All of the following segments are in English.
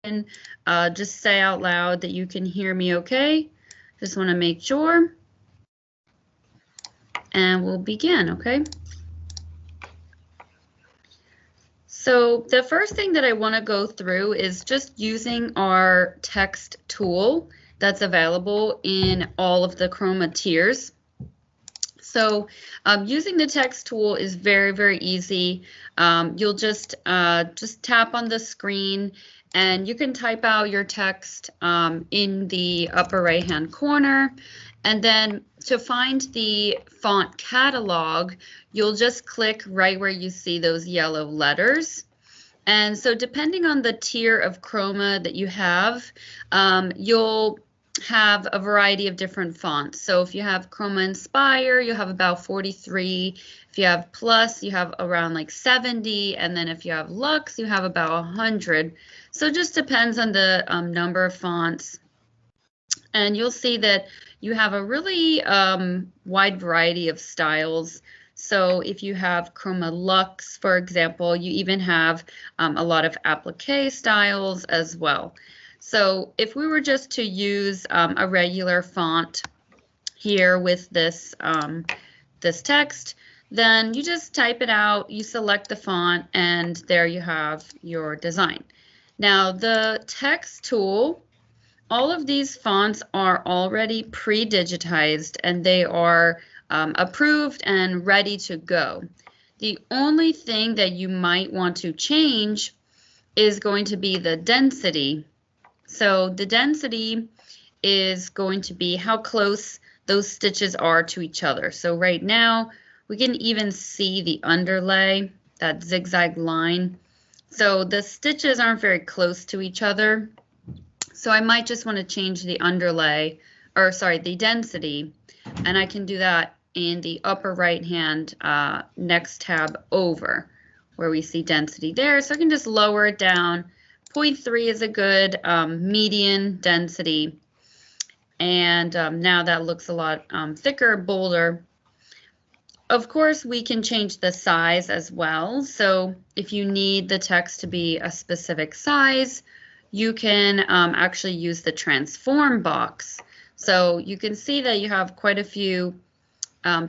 can just say out loud that you can hear me okay. Just want to make sure. And we'll begin, okay? So the first thing that I want to go through is just using our text tool that's available in all of the Chroma tiers. So using the text tool is very, very easy. You'll just tap on the screen and you can type out your text in the upper right-hand corner. And then to find the font catalog, you'll just click right where you see those yellow letters. And so depending on the tier of Chroma that you have, you'll have a variety of different fonts. So if you have Chroma Inspire, you have about 43. If you have Plus, you have around like 70. And then if you have Lux, you have about 100. So it just depends on the number of fonts. And you'll see that you have a really wide variety of styles. So if you have Chroma Lux, for example, you even have a lot of applique styles as well. So if we were just to use a regular font here with this, this text, then you just type it out, you select the font, and there you have your design. Now the text tool, all of these fonts are already pre-digitized and they are approved and ready to go. The only thing that you might want to change is going to be the density. So the density is going to be how close those stitches are to each other. So right now we can even see the underlay, that zigzag line. So the stitches aren't very close to each other. So I might just want to change the underlay, or sorry, the density, and I can do that in the upper right hand next tab over where we see density there. So I can just lower it down. 0.3 is a good median density. And now that looks a lot thicker, bolder. Of course, we can change the size as well. So if you need the text to be a specific size, you can actually use the transform box. So you can see that you have quite a few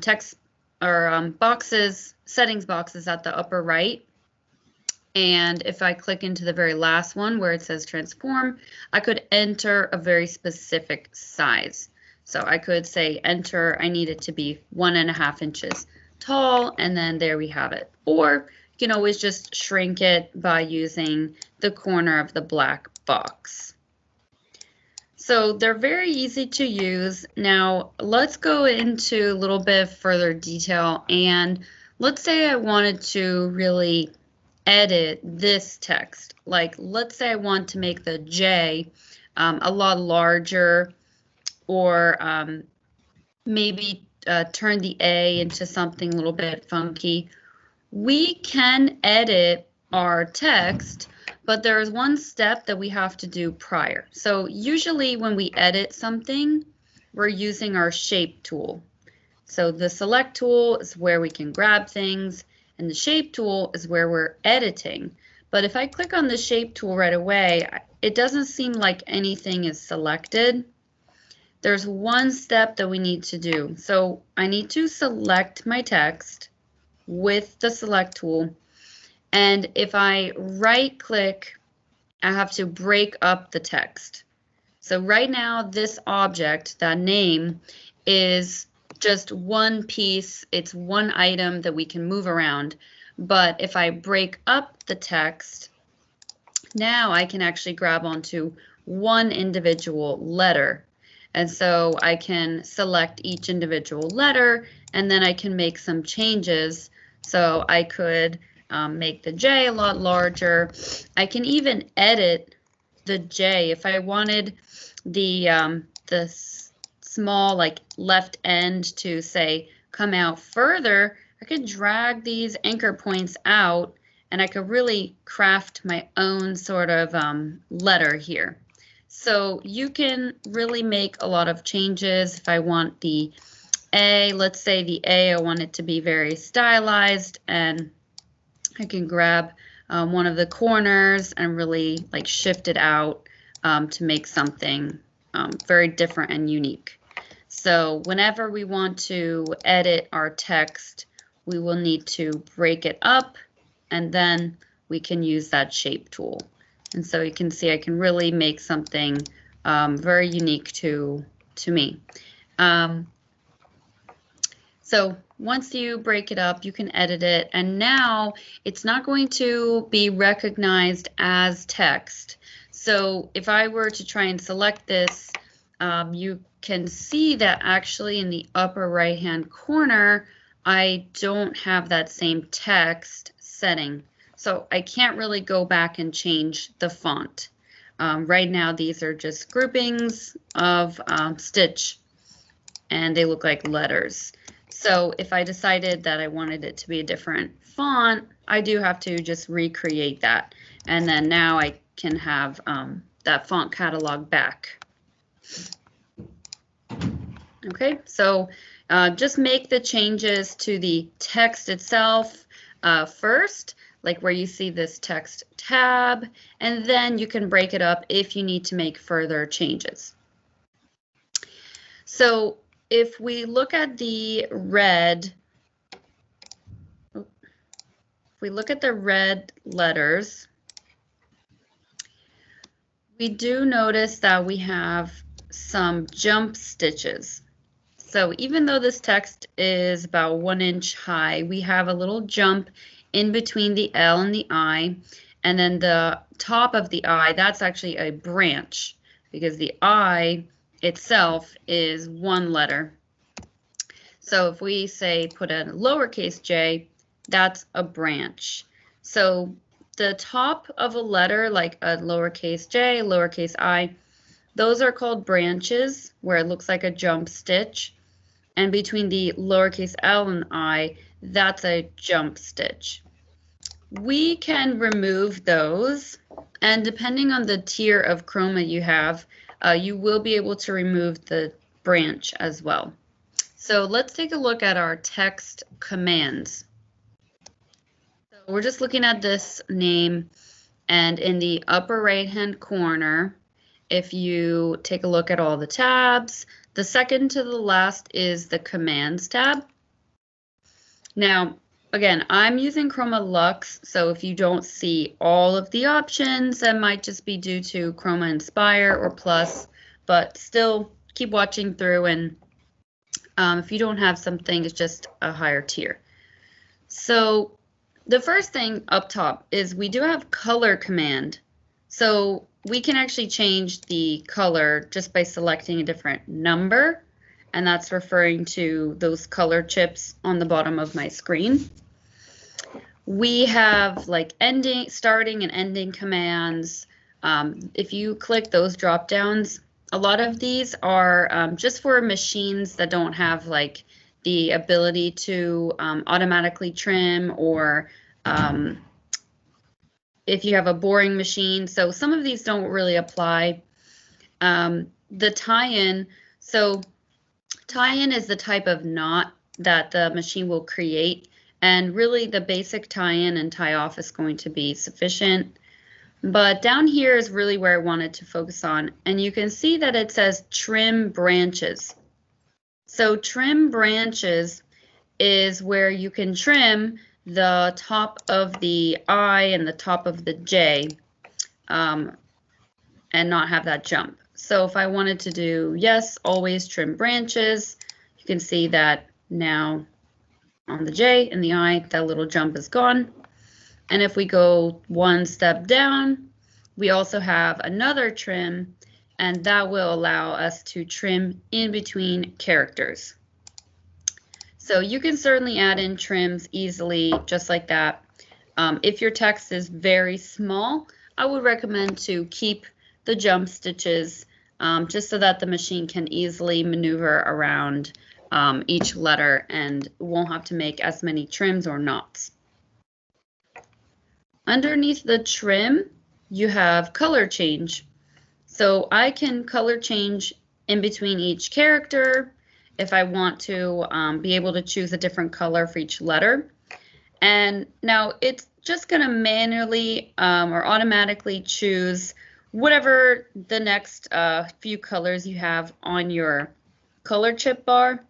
text or boxes, settings boxes at the upper right. And if I click into the very last one where it says transform, I could enter a very specific size. So I could say enter, I need it to be 1.5 inches tall, and then there we have it. Or you can always just shrink it by using the corner of the black box. So they're very easy to use. Now let's go into a little bit further detail, and let's say I wanted to really edit this text. Like let's say I want to make the J a lot larger, or maybe turn the A into something a little bit funky. We can edit our text, but there is one step that we have to do prior. So usually when we edit something, we're using our shape tool. So the select tool is where we can grab things, and the shape tool is where we're editing. But if I click on the shape tool right away, it doesn't seem like anything is selected. There's one step that we need to do. So I need to select my text with the select tool. And if I right click, I have to break up the text. So right now, this object, that name, is just one piece. It's one item that we can move around. But if I break up the text, now I can actually grab onto one individual letter. And so I can select each individual letter, and then I can make some changes. So I could make the J a lot larger. I can even edit the J if I wanted the small like left end to say come out further. I could drag these anchor points out, and I could really craft my own sort of letter here. So you can really make a lot of changes. If I want the A, let's say the A, I want it to be very stylized, and I can grab one of the corners and really like shift it out to make something very different and unique. So whenever we want to edit our text, we will need to break it up, and then we can use that shape tool. And so you can see I can really make something very unique to me. So once you break it up, you can edit it, and now it's not going to be recognized as text. So if I were to try and select this, you can see that actually in the upper right-hand corner, I don't have that same text setting. So I can't really go back and change the font. Right now, these are just groupings of stitch, and they look like letters. So if I decided that I wanted it to be a different font, I do have to just recreate that. And then now I can have that font catalog back. Okay, so just make the changes to the text itself first, like where you see this text tab, and then you can break it up if you need to make further changes. So if we look at the red, letters, we do notice that we have some jump stitches. So even though this text is about 1 inch high, we have a little jump in between the L and the I, and then the top of the I, that's actually a branch, because the I itself is one letter. So if we say put a lowercase j, that's a branch. So the top of a letter, like a lowercase j, lowercase I, those are called branches, where it looks like a jump stitch. And between the lowercase l and I, that's a jump stitch. We can remove those, and depending on the tier of Chroma you have, you will be able to remove the branch as well. So let's take a look at our text commands. So we're just looking at this name, and in the upper right-hand corner, if you take a look at all the tabs, the second to the last is the Commands tab. Now, again, I'm using Chroma Luxe, so if you don't see all of the options, that might just be due to Chroma Inspire or Plus, but still keep watching through, and if you don't have something, it's just a higher tier. So the first thing up top is we do have color command. So we can actually change the color just by selecting a different number, and that's referring to those color chips on the bottom of my screen. We have like starting and ending commands. If you click those drop downs, a lot of these are just for machines that don't have like the ability to automatically trim, or if you have a boring machine. So some of these don't really apply. The tie-in, so tie-in is the type of knot that the machine will create, and really the basic tie-in and tie-off is going to be sufficient. But down here is really where I wanted to focus on, and you can see that it says trim branches. So trim branches is where you can trim the top of the I and the top of the J and not have that jump. So if I wanted to do yes, always trim branches, you can see that now on the J and the I, that little jump is gone. And if we go one step down, we also have another trim, and that will allow us to trim in between characters. So you can certainly add in trims easily, just like that. If your text is very small, I would recommend to keep the jump stitches just so that the machine can easily maneuver around each letter and won't have to make as many trims or knots. Underneath the trim, you have color change. So I can color change in between each character if I want to be able to choose a different color for each letter. And now just going to manually or automatically choose whatever the next few colors you have on your color chip bar.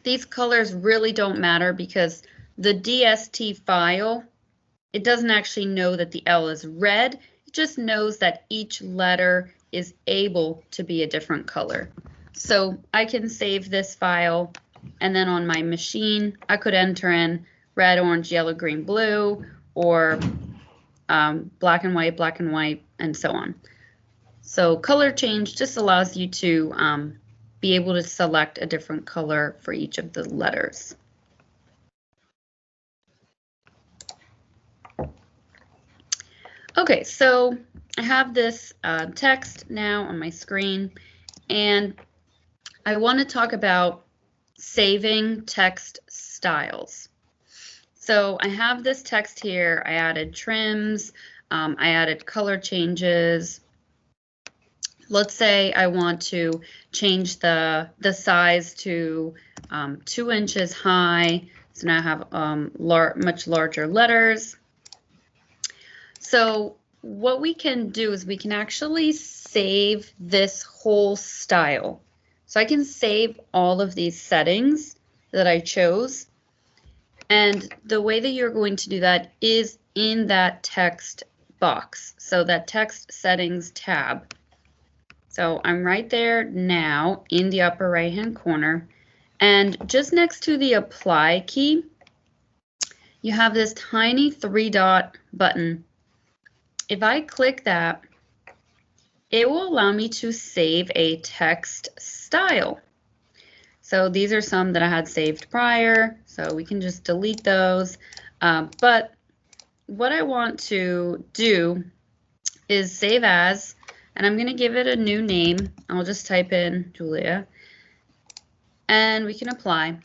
These colors really don't matter because the DST file, it doesn't actually know that the L is red. It just knows that each letter is able to be a different color. So I can save this file, and then on my machine, I could enter in red, orange, yellow, green, blue, or black and white, and so on. So color change just allows you to be able to select a different color for each of the letters. Okay, so I have this text now on my screen, and I want to talk about saving text styles. So I have this text here. I added trims, I added color changes. Let's say I want to change the size to 2 inches high. So now I have much larger letters. So what we can do is we can actually save this whole style. So I can save all of these settings that I chose. And the way that you're going to do that is in that text box. So that text settings tab. So I'm right there now in the upper right hand corner, and just next to the apply key, you have this tiny 3-dot button. If I click that, it will allow me to save a text style. So these are some that I had saved prior, so we can just delete those. But what I want to do is save as, and I'm going to give it a new name. I'll just type in Julia, and we can apply.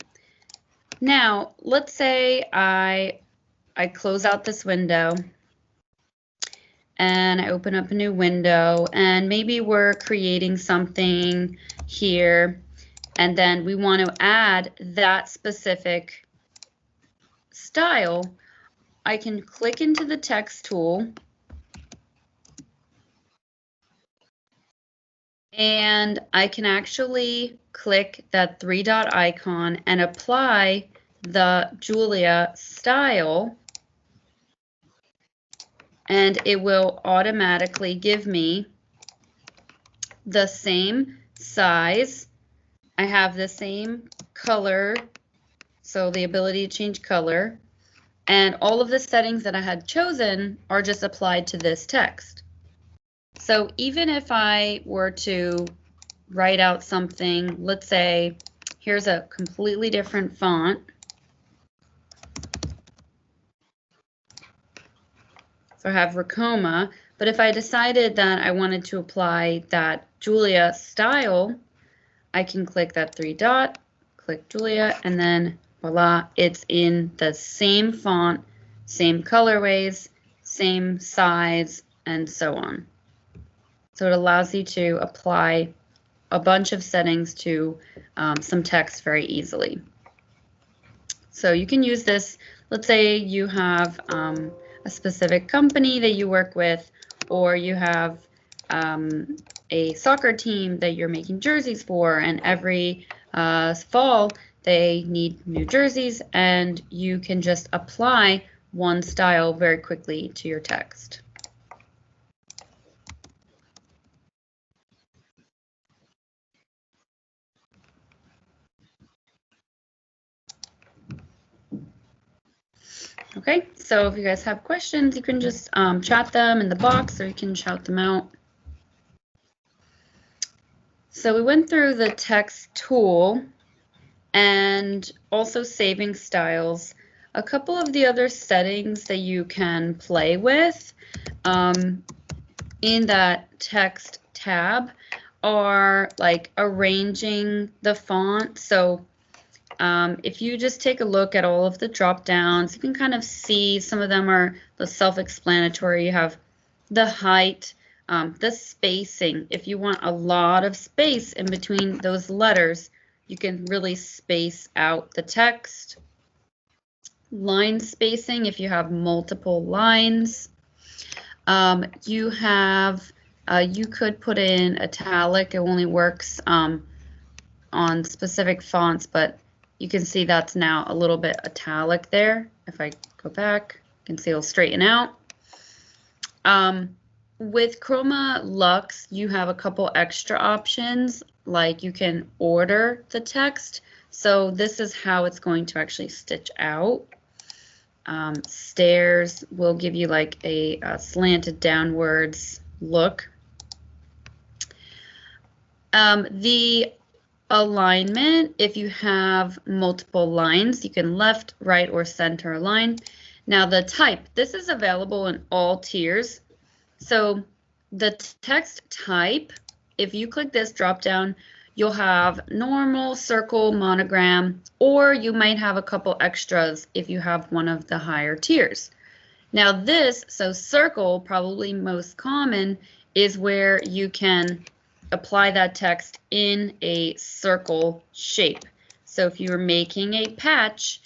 Now, let's say I close out this window, and I open up a new window, and maybe we're creating something here, and then we want to add that specific style. I can click into the text tool, and I can actually click that 3-dot icon and apply the Julia style, and it will automatically give me the same size. I have the same color, so the ability to change color, and all of the settings that I had chosen are just applied to this text. So even if I were to write out something, let's say here's a completely different font. So I have Chroma, but if I decided that I wanted to apply that Julia style, I can click that 3-dot, click Julia, and then voila, it's in the same font, same colorways, same size, and so on. So it allows you to apply a bunch of settings to some text very easily. So you can use this, let's say you have a specific company that you work with, or you have a soccer team that you're making jerseys for, and every fall they need new jerseys, and you can just apply one style very quickly to your text. Okay, so if you guys have questions, you can just chat them in the box, or you can shout them out. So we went through the text tool and also saving styles. A couple of the other settings that you can play with in that text tab are like arranging the font. So if you just take a look at all of the drop downs, you can kind of see some of them are the self-explanatory. You have the height, the spacing. If you want a lot of space in between those letters, you can really space out the text. line spacing if you have multiple lines. You could put in italic. It only works on specific fonts, but you can see that's now a little bit italic there. If I go back, you can see it'll straighten out. With Chroma Lux, you have a couple extra options, like you can order the text. So this is how it's going to actually stitch out. Stairs will give you like a slanted downwards look. The alignment, if you have multiple lines, you can left, right, or center align. Now the type, this is available in all tiers. So the text type, if you click this drop down, you'll have normal, circle, monogram, or you might have a couple extras if you have one of the higher tiers. Now this, so circle, probably most common, is where you can apply that text in a circle shape. So if you're making a patch,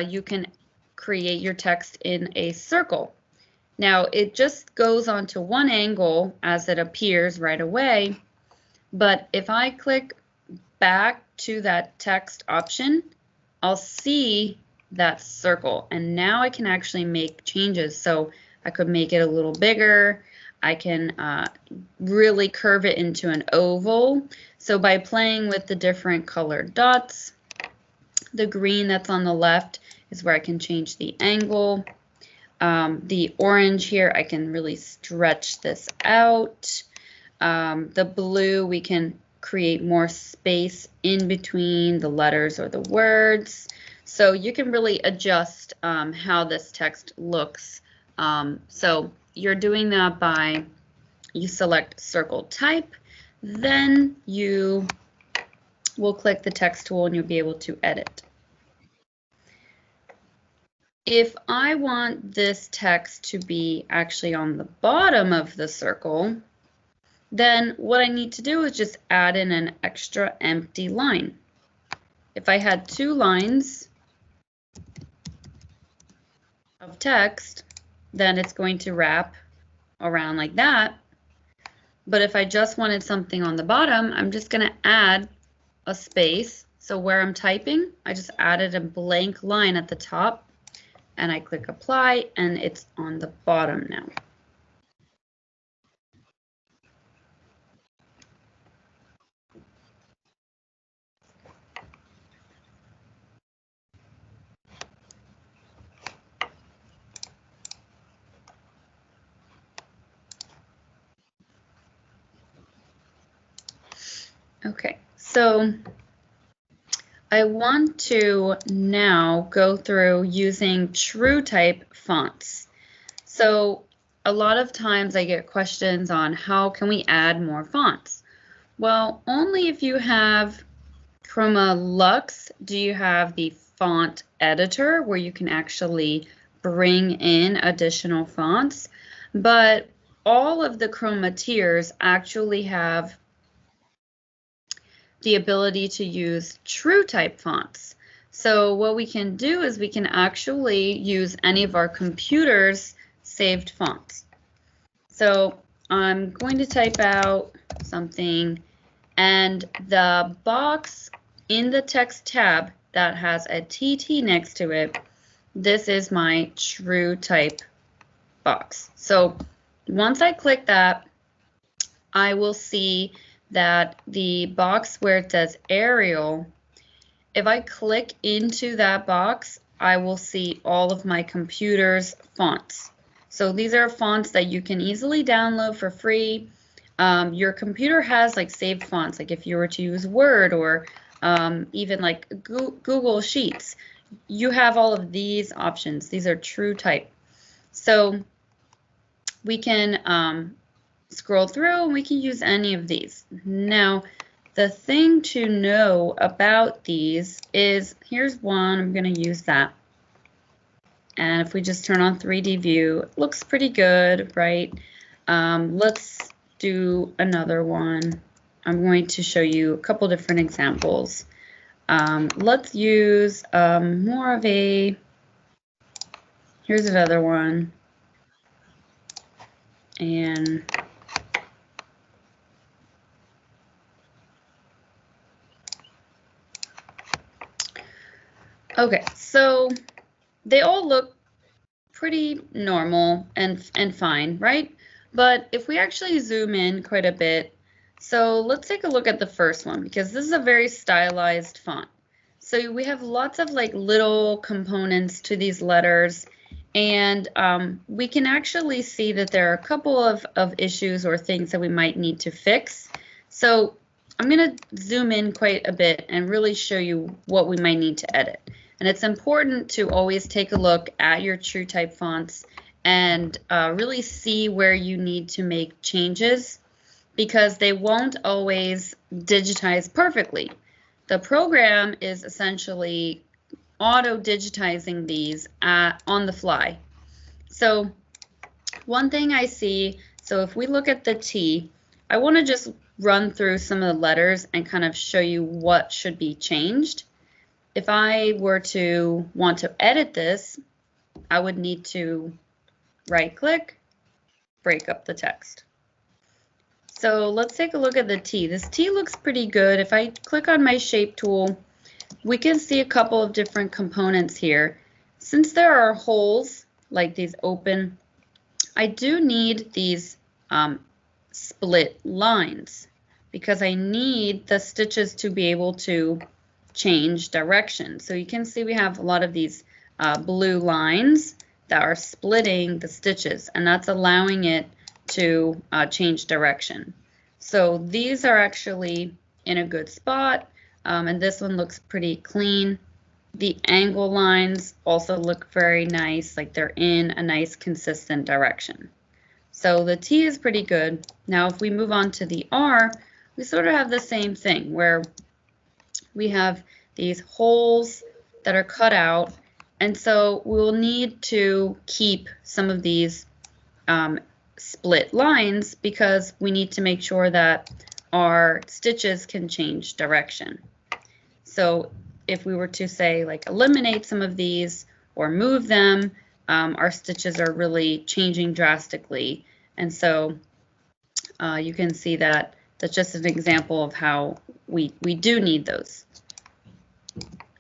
you can create your text in a circle. Now it just goes onto one angle as it appears right away, but if I click back to that text option, I'll see that circle, and now I can actually make changes. So I could make it a little bigger. I can really curve it into an oval. So by playing with the different colored dots, the green that's on the left is where I can change the angle. The orange here, I can really stretch this out. The blue, we can create more space in between the letters or the words. So you can really adjust how this text looks. So you're doing that by, you select circle type, then you will click the text tool and you'll be able to edit. If I want this text to be actually on the bottom of the circle, then what I need to do is just add in an extra empty line. If I had 2 lines of text, then it's going to wrap around like that. But if I just wanted something on the bottom, I'm just going to add a space. So where I'm typing, I just added a blank line at the top, and I click apply, and it's on the bottom now. Okay, so I want to now go through using true type fonts. So a lot of times I get questions on how can we add more fonts? Well, only if you have Chroma Lux do you have the font editor where you can actually bring in additional fonts, but all of the Chroma tiers actually have the ability to use true type fonts. So what we can do is we can actually use any of our computer's saved fonts. So I'm going to type out something, and the box in the text tab that has a TT next to it, this is my true type box. So once I click that, I will see that the box where it says Arial, if I click into that box, I will see all of my computer's fonts. So these are fonts that you can easily download for free. Your computer has like saved fonts, like if you were to use Word or even like Google Sheets, you have all of these options. These are true type. So we can scroll through and we can use any of these. Now, the thing to know about these is, here's one, I'm going to use that. And if we just turn on 3D view, it looks pretty good, right? Let's do another one. I'm going to show you a couple different examples. Let's use more of a Here's another one. And okay, so they all look pretty normal and fine, right? But if we actually zoom in quite a bit, so let's take a look at the first one, because this is a very stylized font. So we have lots of like little components to these letters, and we can actually see that there are a couple of issues or things that we might need to fix. So I'm going to zoom in quite a bit and really show you what we might need to edit. And it's important to always take a look at your TrueType fonts and really see where you need to make changes, because they won't always digitize perfectly. The program is essentially auto-digitizing these on the fly. So one thing I see, so if we look at the T, I want to just run through some of the letters and kind of show you what should be changed. If I were to want to edit this, I would need to right-click, break up the text. So let's take a look at the T. This T looks pretty good. If I click on my shape tool, we can see a couple of different components here. Since there are holes, like these open, I do need these split lines, because I need the stitches to be able to change direction. So you can see we have a lot of these blue lines that are splitting the stitches, and that's allowing it to change direction. So these are actually in a good spot, and this one looks pretty clean. The angle lines also look very nice, like they're in a nice consistent direction. So the T is pretty good. Now if we move on to the R, we sort of have the same thing, where we have these holes that are cut out, and so we will need to keep some of these split lines, because we need to make sure that our stitches can change direction. So if we were to say like eliminate some of these or move them, our stitches are really changing drastically. And so you can see that that's just an example of how we do need those.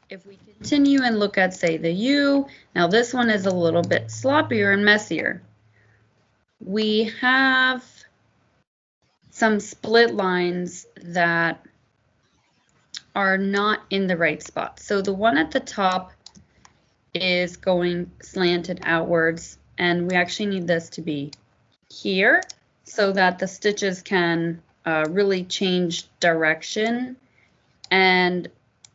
If we continue and look at, say, the U, now this one is a little bit sloppier and messier. We have some split lines that are not in the right spot. So the one at the top is going slanted outwards, and we actually need this to be here so that the stitches can really change direction. And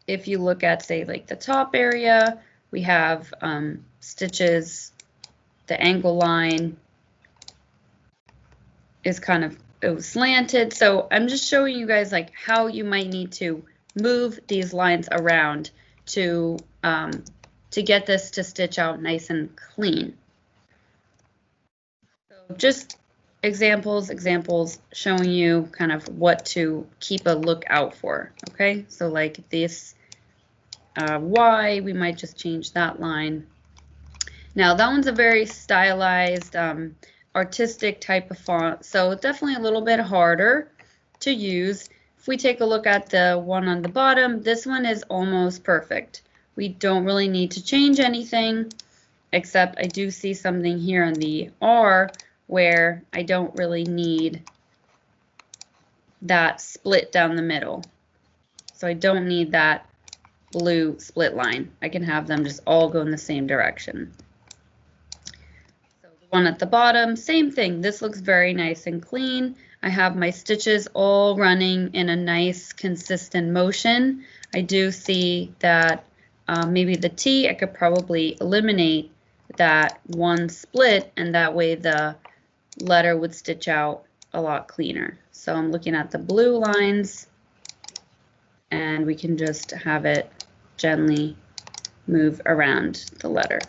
if you look at, say, like the top area, we have stitches, the angle line is kind of slanted. So I'm just showing you guys like how you might need to move these lines around to get this to stitch out nice and clean. So just examples showing you kind of what to keep a lookout for. Okay, so like this Y, we might just change that line. Now that one's a very stylized, artistic type of font, so definitely a little bit harder to use. If we take a look at the one on the bottom, this one is almost perfect. We don't really need to change anything, except I do see something here on the R where I don't really need that split down the middle. So I don't need that blue split line. I can have them just all go in the same direction. So the one at the bottom, same thing. This looks very nice and clean. I have my stitches all running in a nice consistent motion. I do see that maybe the T, I could probably eliminate that one split, and that way the letter would stitch out a lot cleaner. So I'm looking at the blue lines, and we can just have it gently move around the letter.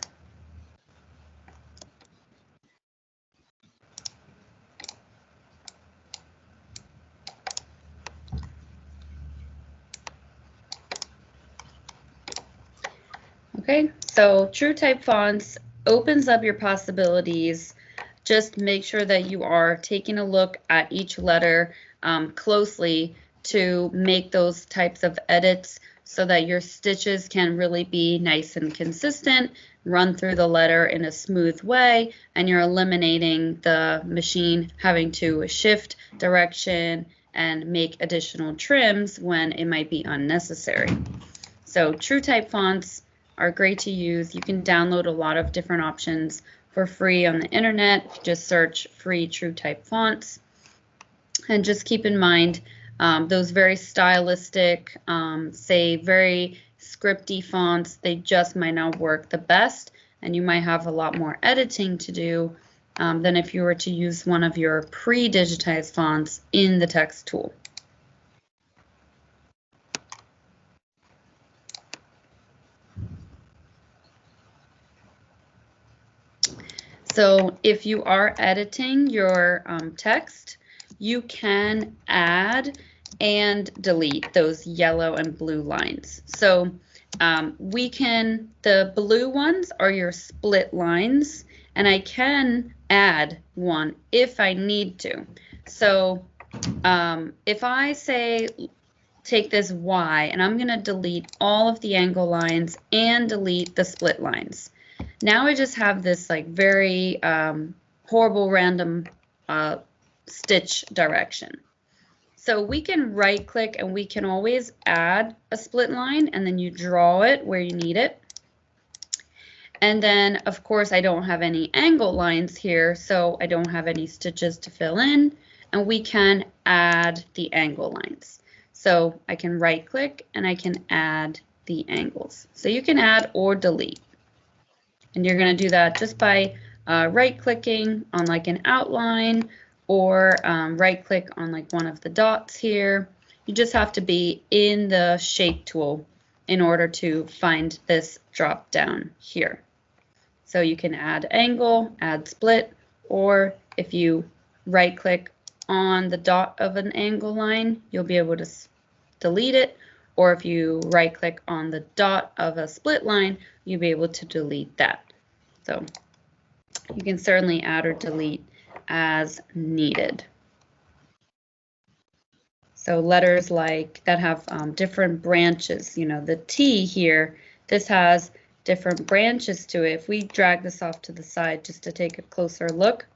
Okay, so TrueType fonts opens up your possibilities. Just make sure that you are taking a look at each letter closely to make those types of edits so that your stitches can really be nice and consistent, run through the letter in a smooth way, and you're eliminating the machine having to shift direction and make additional trims when it might be unnecessary. So true type fonts are great to use. You can download a lot of different options for free on the internet. Just search free true type fonts. And just keep in mind those very stylistic, say very scripty fonts, they just might not work the best, and you might have a lot more editing to do than if you were to use one of your pre-digitized fonts in the text tool. So if you are editing your text, you can add and delete those yellow and blue lines. So the blue ones are your split lines, and I can add one if I need to. So if I say, take this Y, and I'm going to delete all of the angle lines and delete the split lines. Now I just have this like very horrible random stitch direction. So we can right click and we can always add a split line, and then you draw it where you need it. And then of course I don't have any angle lines here, so I don't have any stitches to fill in, and we can add the angle lines. So I can right click and I can add the angles. So you can add or delete. And you're going to do that just by right clicking on like an outline, or right click on like one of the dots here. You just have to be in the shape tool in order to find this drop down here. So you can add angle, add split, or if you right click on the dot of an angle line, you'll be able to delete it. Or if you right click on the dot of a split line, you'll be able to delete that. So you can certainly add or delete as needed. So letters like that have different branches, you know, the T here, this has different branches to it. If we drag this off to the side just to take a closer look,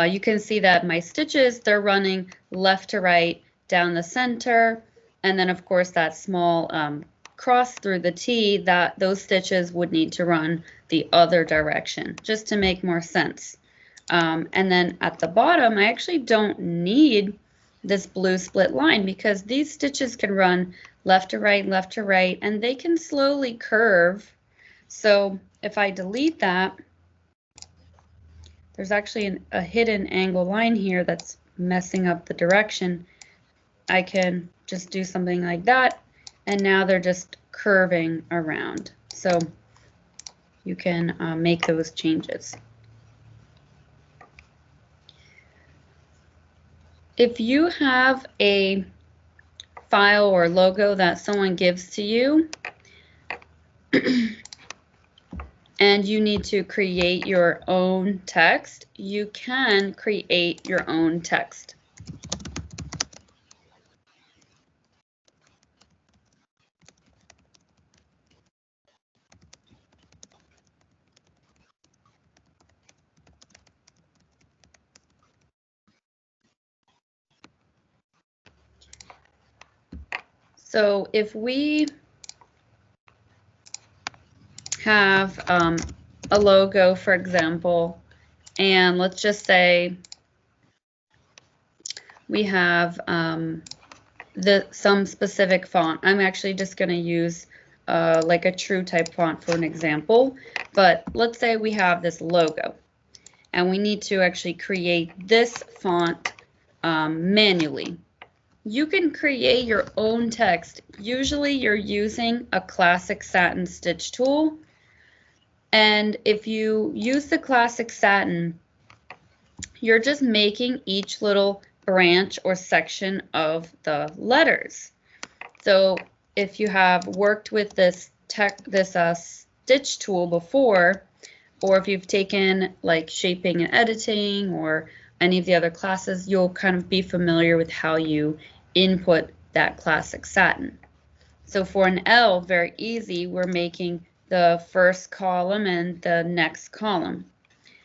you can see that my stitches, they're running left to right down the center, and then of course that small cross through the T, that those stitches would need to run the other direction just to make more sense. And then at the bottom, I actually don't need this blue split line because these stitches can run left to right, and they can slowly curve. So if I delete that, there's actually a hidden angle line here that's messing up the direction. I can just do something like that, and now they're just curving around. So you can make those changes. If you have a file or logo that someone gives to you and you need to create your own text, you can create your own text. So if we have a logo, for example, and let's just say we have some specific font. I'm actually just going to use like a true type font for an example, but let's say we have this logo and we need to actually create this font manually. You can create your own text. Usually you're using a classic satin stitch tool, and if you use the classic satin, you're just making each little branch or section of the letters. So if you have worked with this stitch tool before, or if you've taken like shaping and editing or any of the other classes, you'll kind of be familiar with how you input that classic satin. So for an L, very easy, we're making the first column and the next column.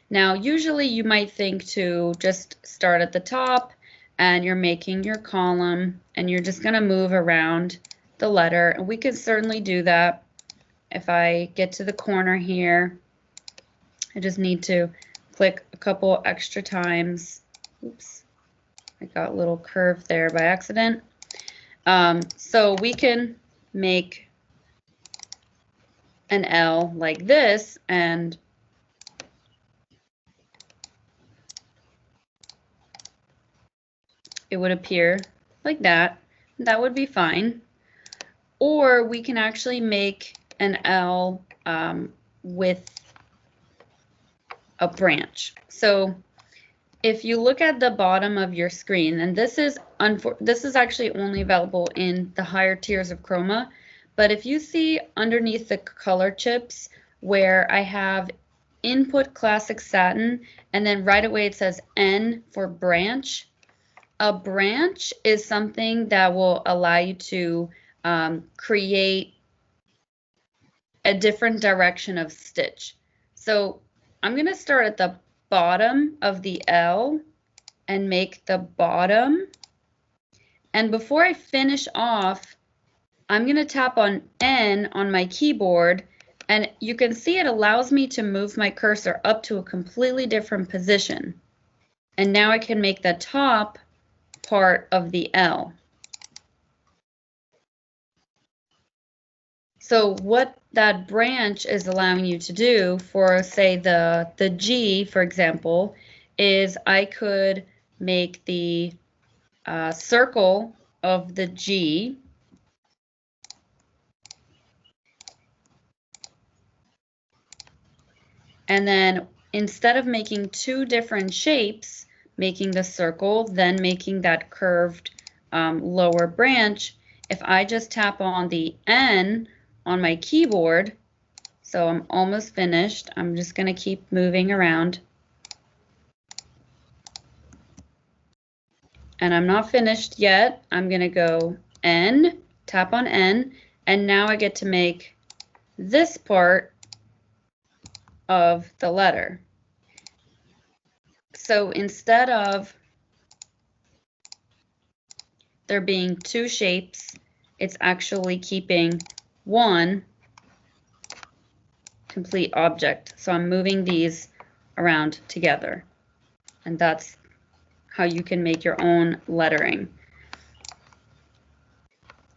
Now, usually you might think to just start at the top and you're making your column and you're just going to move around the letter. And we can certainly do that. If I get to the corner here, I just need to click a couple extra times. Oops, I got a little curve there by accident. So we can make an L like this, and it would appear like that. That would be fine. Or we can actually make an L with a branch. So if you look at the bottom of your screen, and this is actually only available in the higher tiers of Chroma, but if you see underneath the color chips where I have input classic satin, and then right away it says N for branch, a branch is something that will allow you to create a different direction of stitch. So I'm going to start at the bottom of the L and make the bottom. And before I finish off, I'm going to tap on N on my keyboard, and you can see it allows me to move my cursor up to a completely different position. And now I can make the top part of the L. So what that branch is allowing you to do for, say, the G, for example, is I could make the circle of the G, and then instead of making two different shapes, making the circle, then making that curved lower branch, if I just tap on the N on my keyboard, so I'm almost finished, I'm just going to keep moving around. And I'm not finished yet. I'm going to go N, tap on N, and now I get to make this part of the letter. So instead of there being two shapes, it's actually keeping one complete object. So I'm moving these around together, and that's how you can make your own lettering.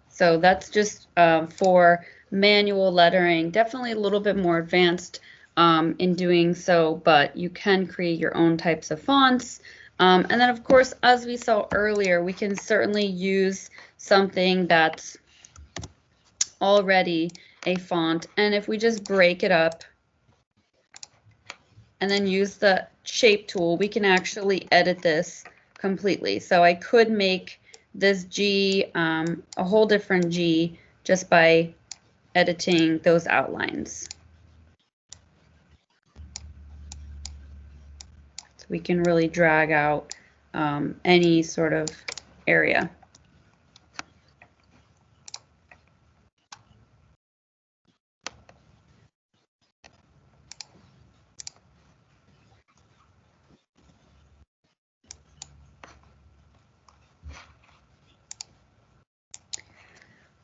So that's just for manual lettering, definitely a little bit more advanced in doing so, but you can create your own types of fonts. And then, of course, as we saw earlier, we can certainly use something that's already a font. And if we just break it up and then use the shape tool, we can actually edit this completely. So I could make this G a whole different G just by editing those outlines. So we can really drag out any sort of area.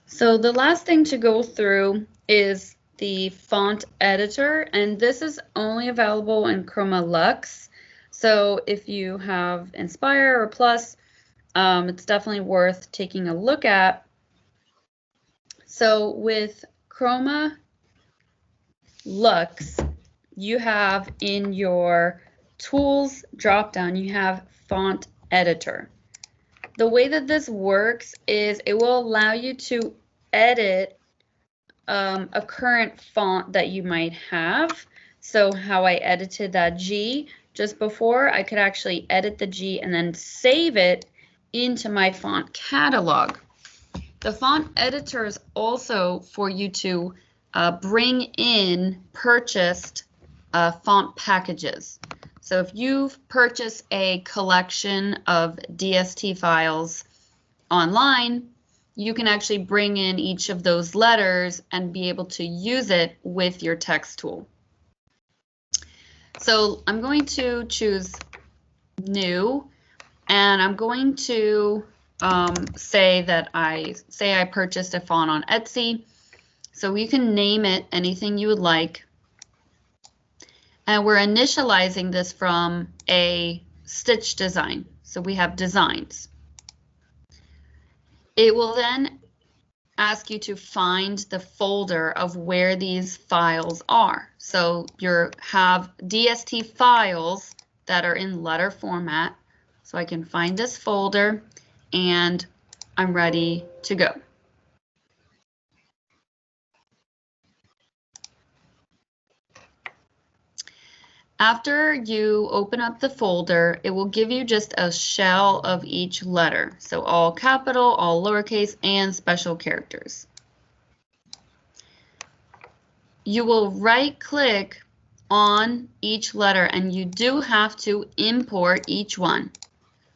So the last thing to go through is the font editor, and this is only available in Chroma Luxe. So if you have Inspire or Plus, it's definitely worth taking a look at. So with Chroma Luxe, you have in your Tools dropdown, you have Font Editor. The way that this works is it will allow you to edit a current font that you might have. So how I edited that G just before, I could actually edit the G and then save it into my font catalog. The font editor is also for you to bring in purchased font packages. So if you've purchased a collection of DST files online, you can actually bring in each of those letters and be able to use it with your text tool. So I'm going to choose new, and I'm going to say I purchased a font on Etsy. So you can name it anything you would like. And we're initializing this from a stitch design. So we have designs. It will then ask you to find the folder of where these files are. So you have DST files that are in letter format. So I can find this folder and I'm ready to go. After you open up the folder, it will give you just a shell of each letter. So all capital, all lowercase, and special characters. You will right-click on each letter, and you do have to import each one.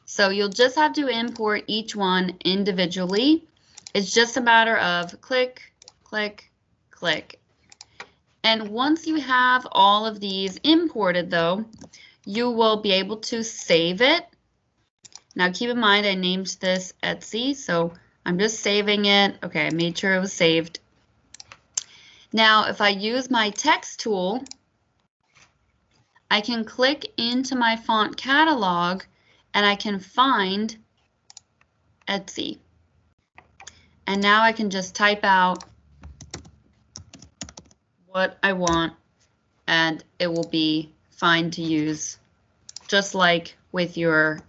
So you'll just have to import each one individually. It's just a matter of click, click, click. And once you have all of these imported, though, you will be able to save it. Now keep in mind I named this Etsy, so I'm just saving it. Okay, I made sure it was saved. Now if I use my text tool, I can click into my font catalog and I can find Etsy. And now I can just type out what I want and it will be fine to use, just like with your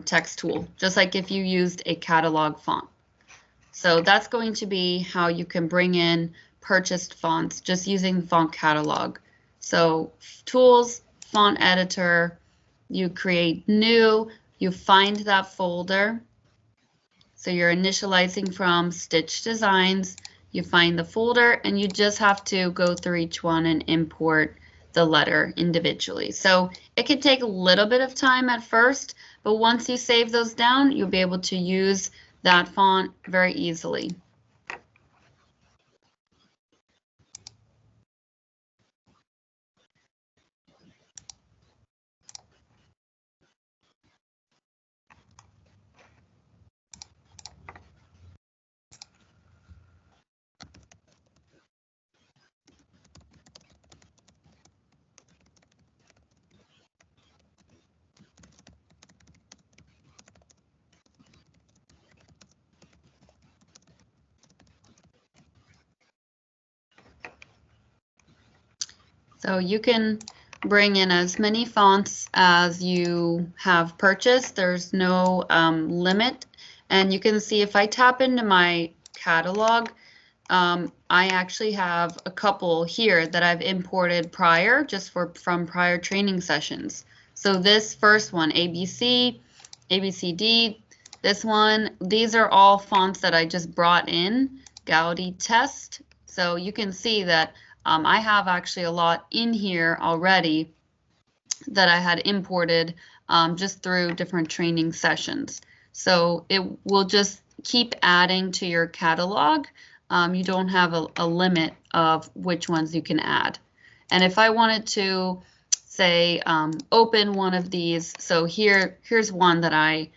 text tool, just like if you used a catalog font. So that's going to be how you can bring in purchased fonts just using font catalog. So tools, font editor, you create new, you find that folder. So you're initializing from Stitch Designs, you find the folder, and you just have to go through each one and import the letter individually. So it can take a little bit of time at first, but once you save those down, you'll be able to use that font very easily. So you can bring in as many fonts as you have purchased. There's no limit. And you can see if I tap into my catalog, I actually have a couple here that I've imported prior, just from prior training sessions. So this first one, ABC, ABCD, this one, these are all fonts that I just brought in, Gaudi Test. So you can see that I have actually a lot in here already that I had imported just through different training sessions. So it will just keep adding to your catalog. You don't have a limit of which ones you can add. And if I wanted to say open one of these, so here's one that I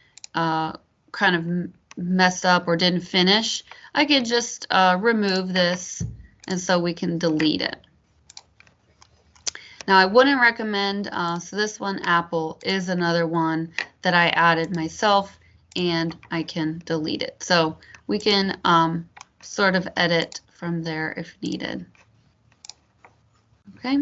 kind of messed up or didn't finish, I could just remove this, and so we can delete it. Now I wouldn't recommend, so this one, Apple, is another one that I added myself, and I can delete it. So we can sort of edit from there if needed. Okay.